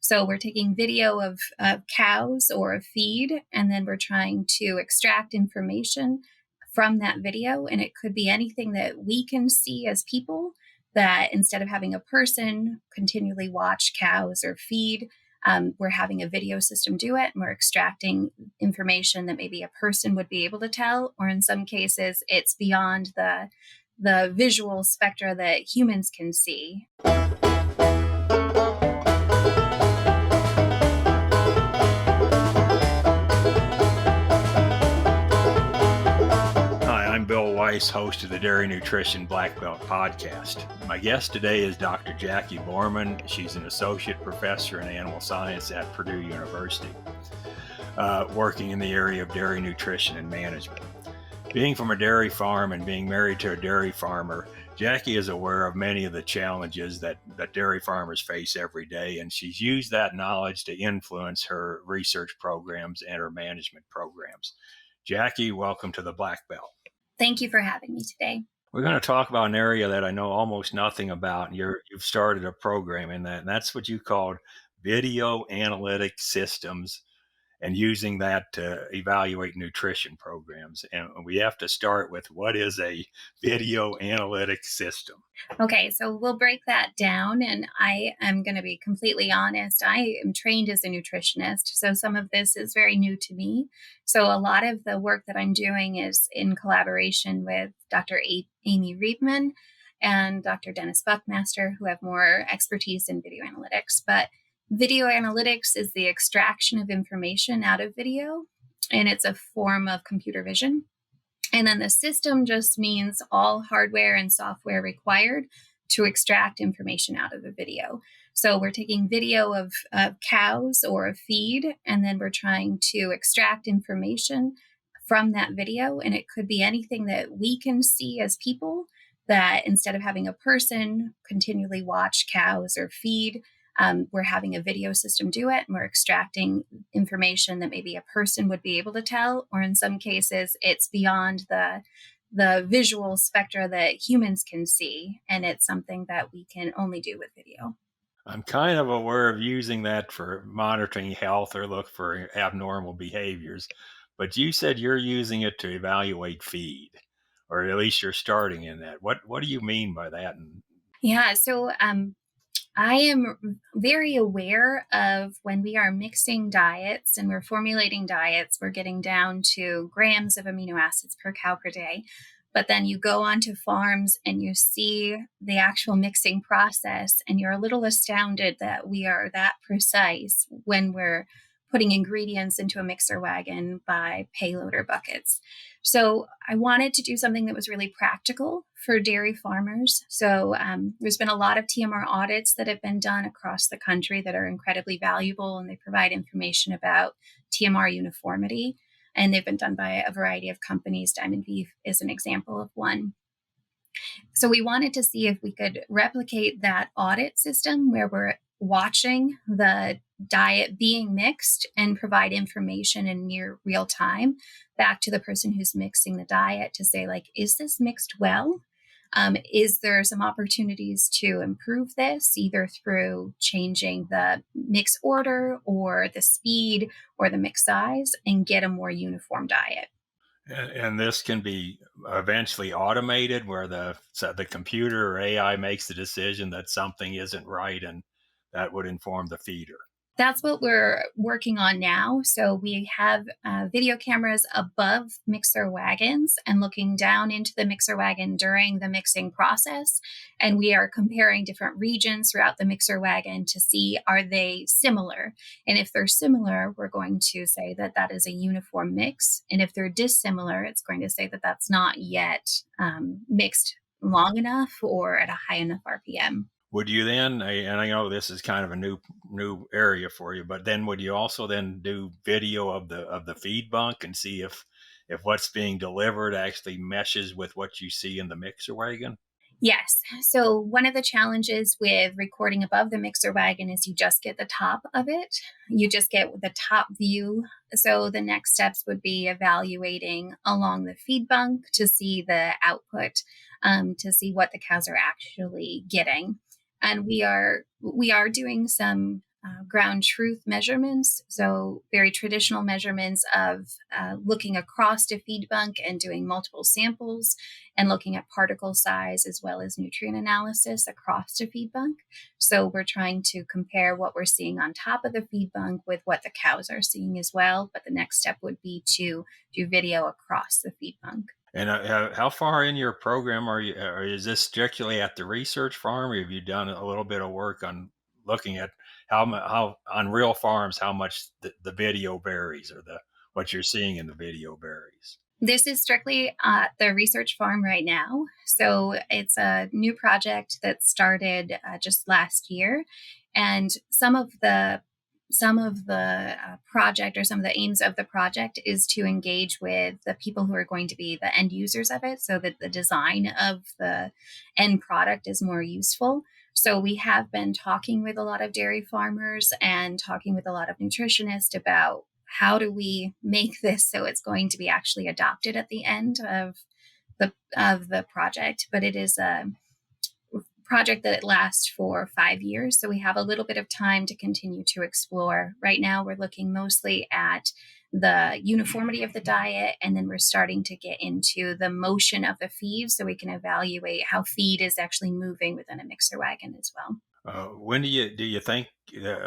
So we're taking video of cows or of feed, and then we're trying to extract information from that video. And it could be anything that we can see as people, that instead of having a person continually watch cows or feed, we're having a video system do it, and we're extracting information that maybe a person would be able to tell, or in some cases, it's beyond the visual spectra that humans can see. I'm Bill Weiss, host of the Dairy Nutrition Blackbelt Podcast. My guest today is Dr. Jacquelyn Boerman. She's an associate professor in animal science at Purdue University, working in the area of dairy nutrition and management. Being from a dairy farm and being married to a dairy farmer, Jackie is aware of many of the challenges that dairy farmers face every day, and she's used that knowledge to influence her research programs and her management programs. Jackie, welcome to the Black Belt. Thank you for having me today. We're going to talk about an area that I know almost nothing about. You've started a program in that, and that's what you called video analytic systems, and using that to evaluate nutrition programs. And we have to start with, what is a video analytic system? Okay, so we'll break that down, and I am going to be completely honest. I am trained as a nutritionist, so some of this is very new to me. So a lot of the work that I'm doing is in collaboration with Dr. Amy Riebman and Dr. Dennis Buckmaster, who have more expertise in video analytics. But video analytics is the extraction of information out of video, and it's a form of computer vision. And then the system just means all hardware and software required to extract information out of a video. So we're taking video of cows or of feed, and then we're trying to extract information from that video. And it could be anything that we can see as people, that instead of having a person continually watch cows or feed, we're having a video system do it, and we're extracting information that maybe a person would be able to tell, or in some cases, it's beyond the visual spectra that humans can see, and it's something that we can only do with video. I'm kind of aware of using that for monitoring health or look for abnormal behaviors, but you said you're using it to evaluate feed, or at least you're starting in that. What do you mean by that? Yeah, so I am very aware of when we are mixing diets and we're formulating diets, we're getting down to grams of amino acids per cow per day. But then you go onto farms and you see the actual mixing process, and you're a little astounded that we are that precise when we're putting ingredients into a mixer wagon by payloader buckets. So I wanted to do something that was really practical for dairy farmers. So there's been a lot of TMR audits that have been done across the country that are incredibly valuable, and they provide information about TMR uniformity. And they've been done by a variety of companies. Diamond Beef is an example of one. So we wanted to see if we could replicate that audit system where we're watching the diet being mixed and provide information in near real time back to the person who's mixing the diet to say, like, is this mixed well? Is there some opportunities to improve this, either through changing the mix order or the speed or the mix size, and get a more uniform diet? And this can be eventually automated, where the computer or AI makes the decision that something isn't right, and that would inform the feeder. That's what we're working on now. So we have video cameras above mixer wagons and looking down into the mixer wagon during the mixing process. And we are comparing different regions throughout the mixer wagon to see, are they similar? And if they're similar, we're going to say that that is a uniform mix. And if they're dissimilar, it's going to say that that's not yet mixed long enough or at a high enough RPM. Would you then, and I know this is kind of a new area for you, but then would you also then do video of the feed bunk and see if what's being delivered actually meshes with what you see in the mixer wagon? Yes. So one of the challenges with recording above the mixer wagon is you just get the top of it. You just get the top view. So the next steps would be evaluating along the feed bunk to see the output, to see what the cows are actually getting. And we are doing some ground truth measurements, so very traditional measurements of looking across a feed bunk and doing multiple samples and looking at particle size as well as nutrient analysis across a feed bunk. So we're trying to compare what we're seeing on top of the feed bunk with what the cows are seeing as well. But the next step would be to do video across the feed bunk. And how far in your program are you? Or is this strictly at the research farm, or have you done a little bit of work on looking at how on real farms how much the video varies, or what you're seeing in the video varies? This is strictly at the research farm right now. So it's a new project that started just last year, and some of the project, or some of the aims of the project, is to engage with the people who are going to be the end users of it, so that the design of the end product is more useful. So we have been talking with a lot of dairy farmers and talking with a lot of nutritionists about how do we make this so it's going to be actually adopted at the end of the project. But it is a project that lasts for 5 years. So we have a little bit of time to continue to explore. Right now, we're looking mostly at the uniformity of the diet, and then we're starting to get into the motion of the feed so we can evaluate how feed is actually moving within a mixer wagon as well. When do you think,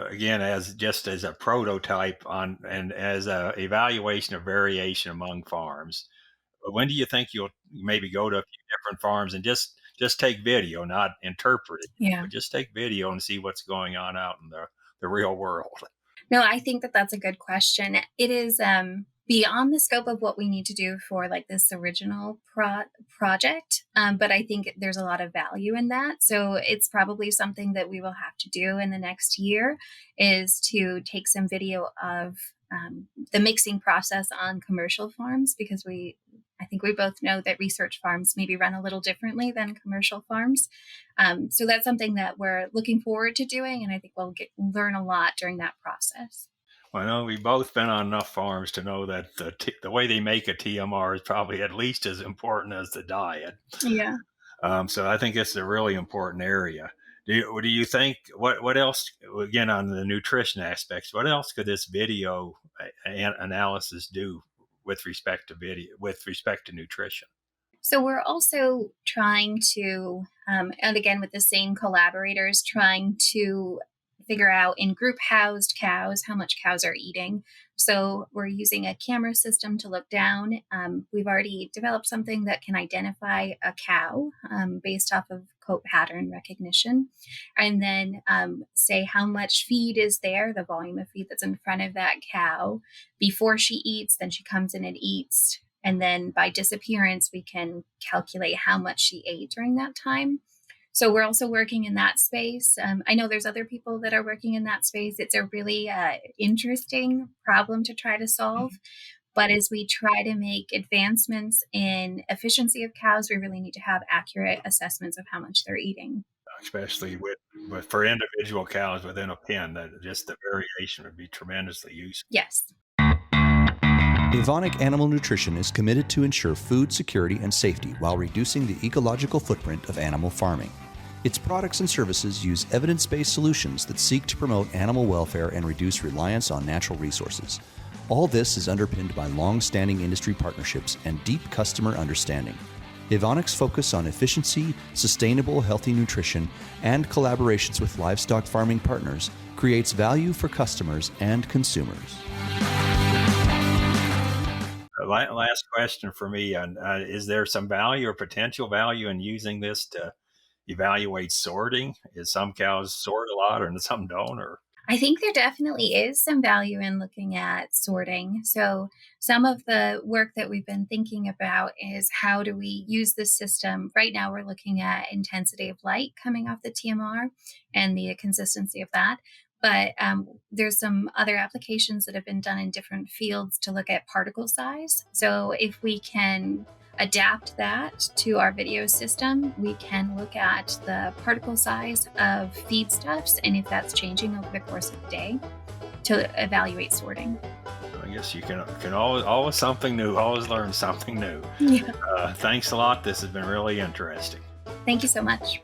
again, as a prototype on and as a evaluation of variation among farms, when do you think you'll maybe go to a few different farms and just take video, not interpret it, but just take video and see what's going on out in the real world? No, I think that that's a good question. It is beyond the scope of what we need to do for like this original project. But I think there's a lot of value in that. So it's probably something that we will have to do in the next year, is to take some video of the mixing process on commercial farms, because I think we both know that research farms maybe run a little differently than commercial farms. So that's something that we're looking forward to doing, and I think we'll learn a lot during that process. Well, I know we've both been on enough farms to know that the way they make a TMR is probably at least as important as the diet. Yeah. So I think it's a really important area. Do you think what else, again, on the nutrition aspects, what else could this video analysis do with respect to nutrition? So we're also trying to, and again with the same collaborators, trying to figure out in group housed cows how much cows are eating. So we're using a camera system to look down. We've already developed something that can identify a cow based off of coat pattern recognition, and then say how much feed is there, the volume of feed that's in front of that cow before she eats. Then she comes in and eats. And then by disappearance, we can calculate how much she ate during that time. So we're also working in that space. I know there's other people that are working in that space. It's a really interesting problem to try to solve. But as we try to make advancements in efficiency of cows, we really need to have accurate assessments of how much they're eating. Especially for individual cows within a pen, that just the variation would be tremendously useful. Yes. Evonik Animal Nutrition is committed to ensure food security and safety while reducing the ecological footprint of animal farming. Its products and services use evidence-based solutions that seek to promote animal welfare and reduce reliance on natural resources. All this is underpinned by long-standing industry partnerships and deep customer understanding. Evonik's focus on efficiency, sustainable, healthy nutrition, and collaborations with livestock farming partners creates value for customers and consumers. Last question for me, is there some value or potential value in using this to evaluate sorting? Is some cows sort a lot and some don't? Or I think there definitely is some value in looking at sorting. So some of the work that we've been thinking about is how do we use this system? Right now, we're looking at intensity of light coming off the TMR and the consistency of that. But there's some other applications that have been done in different fields to look at particle size. So if we can adapt that to our video system, we can look at the particle size of feedstuffs and if that's changing over the course of the day to evaluate sorting. I guess you can always something new, always learn something new. Yeah. Thanks a lot. This has been really interesting. Thank you so much.